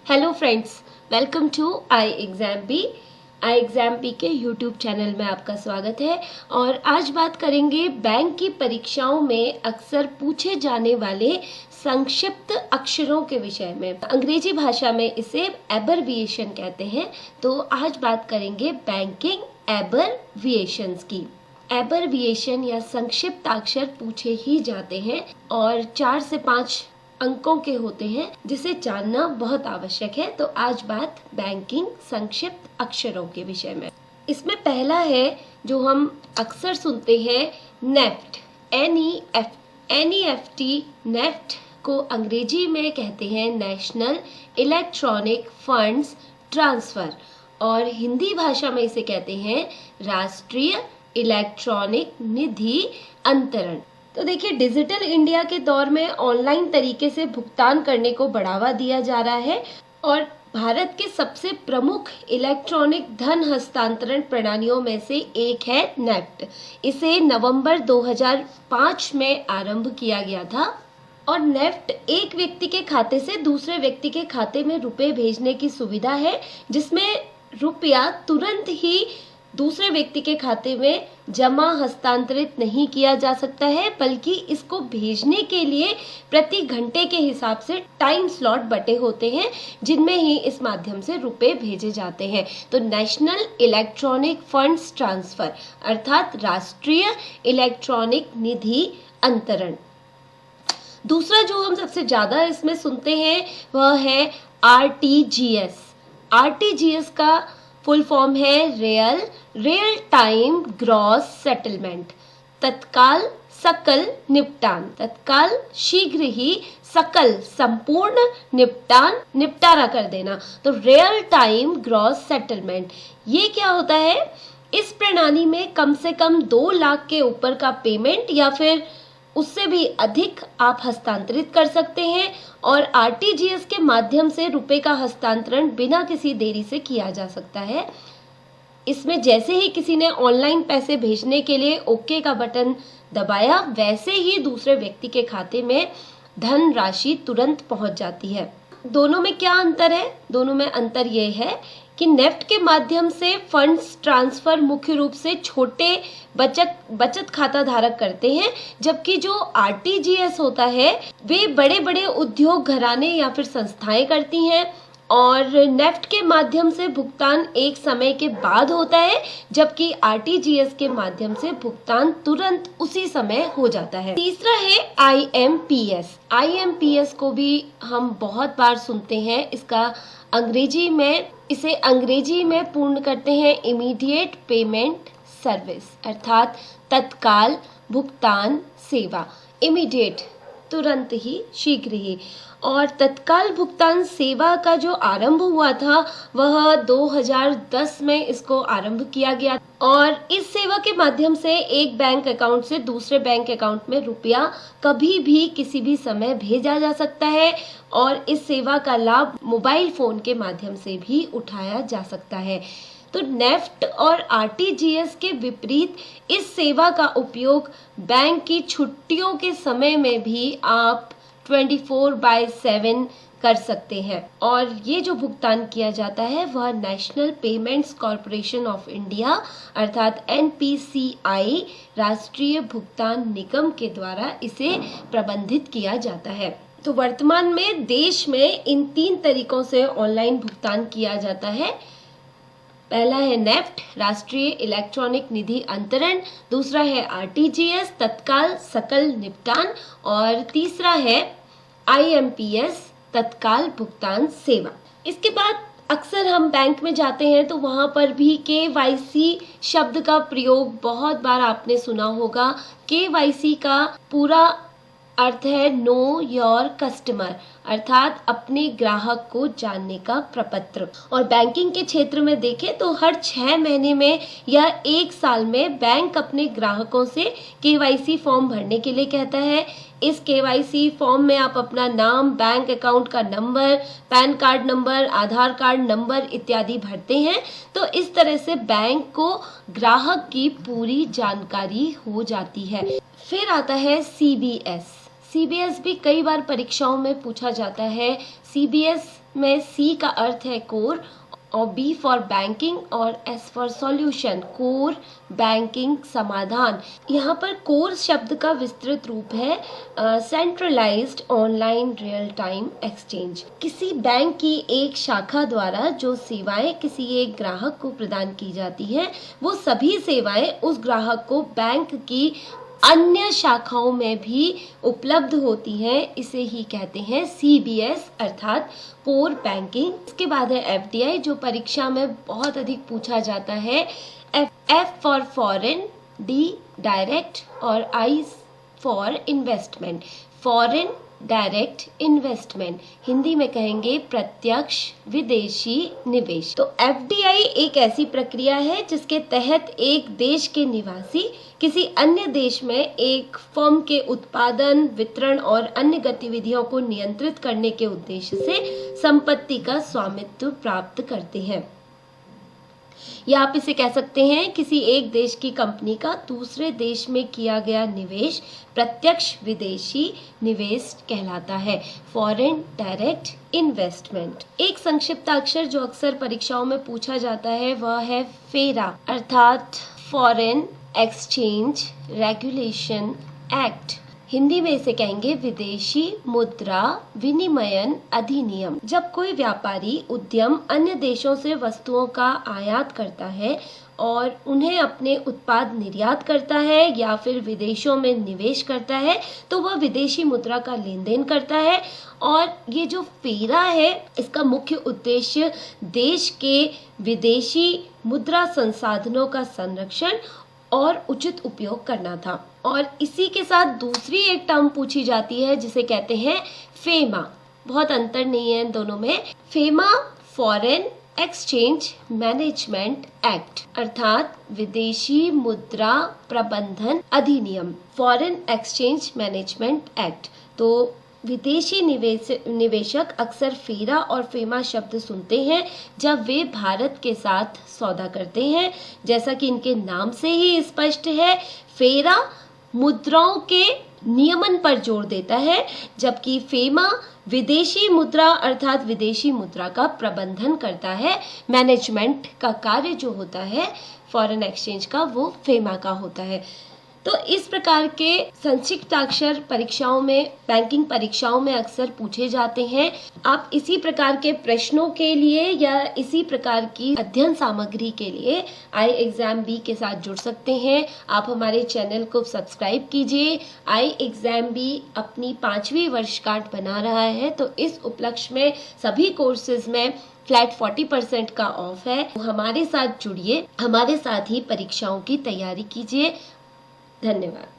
Hello friends, welcome to I exam B के YouTube channel में आपका स्वागत है। और आज बात करेंगे बैंक की परीक्षाओं में अक्सर पूछे जाने वाले संक्षिप्त अक्षरों के विषय में। अंग्रेजी भाषा में इसे एबरविएशन कहते हैं। तो आज बात करेंगे बैंकिंग एबरविएशंस की। एबरविएशन या संक्षिप्त अक्षर पूछे ही जाते हैं और 4 से 5 अंकों के होते हैं, जिसे जानना बहुत आवश्यक है। तो आज बात बैंकिंग संक्षिप्त अक्षरों के विषय में। इसमें पहला है जो हम अक्सर सुनते हैं, नेफ्ट, NEFT। नेफ्ट को अंग्रेजी में कहते हैं नेशनल इलेक्ट्रॉनिक फंड्स ट्रांसफर और हिंदी भाषा में इसे कहते हैं राष्ट्रीय इलेक्ट्रॉनिक निधि अंतरण। तो देखिए, डिजिटल इंडिया के दौर में ऑनलाइन तरीके से भुगतान करने को बढ़ावा दिया जा रहा है और भारत के सबसे प्रमुख इलेक्ट्रॉनिक धन हस्तांतरण प्रणालियों में से एक है नेफ्ट। इसे नवंबर 2005 में आरंभ किया गया था और नेफ्ट एक व्यक्ति के खाते से दूसरे व्यक्ति के खाते में रुपए भेजने की सुविधा है, जिसमें रुपया तुरंत ही दूसरे व्यक्ति के खाते में जमा हस्तांतरित नहीं किया जा सकता है, बल्कि इसको भेजने के लिए प्रति घंटे के हिसाब से टाइम स्लॉट बटे होते हैं, जिनमें ही इस माध्यम से रुपए भेजे जाते हैं। तो नेशनल इलेक्ट्रॉनिक फंड्स ट्रांसफर अर्थात राष्ट्रीय इलेक्ट्रॉनिक निधि अंतरण। दूसरा जो हम सबसे ज्यादा इसमें सुनते हैं वह है RTGS। RTGS का फुल फॉर्म है रियल टाइम ग्रॉस सेटलमेंट, तत्काल सकल निपटान। तत्काल शीघ्र ही सकल संपूर्ण निपटारा कर देना। तो रियल टाइम ग्रॉस सेटलमेंट ये क्या होता है? इस प्रणाली में कम से कम 2 लाख के ऊपर का पेमेंट या फिर उससे भी अधिक आप हस्तांतरित कर सकते हैं और RTGS के माध्यम से रुपए का हस्तांतरण बिना किसी देरी से किया जा सकता है। इसमें जैसे ही किसी ने ऑनलाइन पैसे भेजने के लिए ओके का बटन दबाया, वैसे ही दूसरे व्यक्ति के खाते में धन राशि तुरंत पहुंच जाती है। दोनों में क्या अंतर है? दोनों में अंतर ये है कि नेफ्ट के माध्यम से फंड्स ट्रांसफर मुख्य रूप से छोटे बचत खाता धारक करते हैं, जबकि जो RTGS होता है वे बड़े बड़े उद्योग घराने या फिर संस्थाएं करती हैं और नेफ्ट के माध्यम से भुगतान एक समय के बाद होता है, जबकि RTGS के माध्यम से भुगतान तुरंत उसी समय हो जाता है। तीसरा है IMPS। IMPS को भी हम बहुत बार सुनते हैं। इसे अंग्रेजी में पूर्ण करते हैं इमीडिएट पेमेंट सर्विस अर्थात तत्काल भुगतान सेवा। इमीडिएट तुरंत ही, शीघ्र ही। और तत्काल भुगतान सेवा का जो आरंभ हुआ था वह 2010 में इसको आरंभ किया गया और इस सेवा के माध्यम से एक बैंक अकाउंट से दूसरे बैंक अकाउंट में रुपया कभी भी किसी भी समय भेजा जा सकता है और इस सेवा का लाभ मोबाइल फोन के माध्यम से भी उठाया जा सकता है। तो नेफ्ट और RTGS के विपरीत इस सेवा का उपयोग बैंक की छुट्टियों के समय में भी आप 24/7 कर सकते हैं और ये जो भुगतान किया जाता है वह national payments corporation of India अर्थात NPCI राष्ट्रीय भुगतान निगम के द्वारा इसे प्रबंधित किया जाता है। तो वर्तमान में देश में इन 3 तरीकों से ऑनलाइन भुगतान किया जाता है। पहला है नेफ्ट राष्ट्रीय इलेक्ट्रॉनिक निधि अंतरण, दूसरा है RTGS तत्काल सकल निपटान और तीसरा है IMPS तत्काल भुगतान सेवा। इसके बाद अक्सर हम बैंक में जाते हैं तो वहां पर भी KYC शब्द का प्रयोग बहुत बार आपने सुना होगा। KYC का पूरा अर्थ है नो योर कस्टमर अर्थात अपने ग्राहक को जानने का प्रपत्र। और बैंकिंग के क्षेत्र में देखें तो हर 6 महीने में या 1 साल में बैंक अपने ग्राहकों से KYC फॉर्म भरने के लिए कहता है। इस KYC फॉर्म में आप अपना नाम, बैंक अकाउंट का नंबर, पैन कार्ड नंबर, आधार कार्ड नंबर इत्यादि भरते हैं। तो इस तरह से बैंक को ग्राहक की पूरी जानकारी हो जाती है। फिर आता है CBS। CBS भी कई बार परीक्षाओं में पूछा जाता है। CBS में C का अर्थ है कोर और B फॉर बैंकिंग और S for solution, core banking समाधान। यहाँ पर कोर शब्द का विस्तृत रूप है centralised online real time exchange. किसी बैंक की एक शाखा द्वारा जो सेवाएं किसी एक ग्राहक को प्रदान की जाती हैं, वो सभी सेवाएं उस ग्राहक को बैंक की अन्य शाखाओं में भी उपलब्ध होती हैं। इसे ही कहते हैं CBS अर्थात कोर बैंकिंग। इसके बाद है FDI, जो परीक्षा में बहुत अधिक पूछा जाता है। F for foreign, D direct और I for investment. Foreign direct investment, Hindi में कहेंगे प्रत्यक्ष विदेशी निवेश। तो FDI एक ऐसी प्रक्रिया है जिसके तहत एक देश के निवासी किसी अन्य देश में एक फर्म के उत्पादन, वितरण और अन्य गतिविधियों को नियंत्रित करने के उद्देश्य से संपत्ति का स्वामित्व प्राप्त करते हैं। या आप इसे कह सकते हैं किसी एक देश की कंपनी का दूसरे देश में किया गया निवेश प्रत्यक्ष विदेशी निवेश कहलाता है, फॉरेन डायरेक्ट इन्वेस्टमेंट। एक संक्षिप्ताक्षर जो अक्सर परीक्षाओं में पूछा जाता है वह है फेरा अर्थात foreign exchange regulation act. Hindi में इसे कहेंगे विदेशी मुद्रा विनिमयन अधिनियम। जब कोई व्यापारी उद्यम अन्य देशों से वस्तुओं का आयात करता है और उन्हें अपने उत्पाद निर्यात करता है या फिर विदेशों में निवेश करता है, तो वह विदेशी मुद्रा का लेन देन करता है। और ये जो फेरा है, इसका मुख्य उद्देश्य देश के विदेशी मुद्रा संसाधनों का संरक्षण और उचित उपयोग करना था। और इसी के साथ दूसरी एक टर्म पूछी जाती है जिसे कहते हैं फेमा। बहुत अंतर नहीं है इन दोनों में। FEMA foreign exchange management act अर्थात विदेशी मुद्रा प्रबंधन अधिनियम, फॉरेन एक्सचेंज मैनेजमेंट एक्ट। तो विदेशी निवेशक अक्सर फेरा और फेमा शब्द सुनते हैं जब वे भारत के साथ सौदा करते हैं। जैसा कि इनके नाम से ही स्पष्ट है, फेरा मुद्राओं के नियमन पर जोर देता है, जबकि फेमा विदेशी मुद्रा अर्थात विदेशी मुद्रा का प्रबंधन करता है। मैनेजमेंट का कार्य जो होता है फॉरेन एक्सचेंज का, वो फेमा का होता है। तो इस प्रकार के संक्षिप्ताक्षर परीक्षाओं में, बैंकिंग परीक्षाओं में अक्सर पूछे जाते हैं। आप इसी प्रकार के प्रश्नों के लिए या इसी प्रकार की अध्ययन सामग्री के लिए iExamB के साथ जुड़ सकते हैं। आप हमारे चैनल को सब्सक्राइब कीजिए। iExamB अपनी 5वीं वर्षगांठ बना रहा है, तो इस उपलक्ष्य में सभी कोर्सेज में फ्लैट 40% का ऑफ है। हमारे साथ जुड़िए, हमारे साथ ही परीक्षाओं की तैयारी कीजिए। धन्यवाद।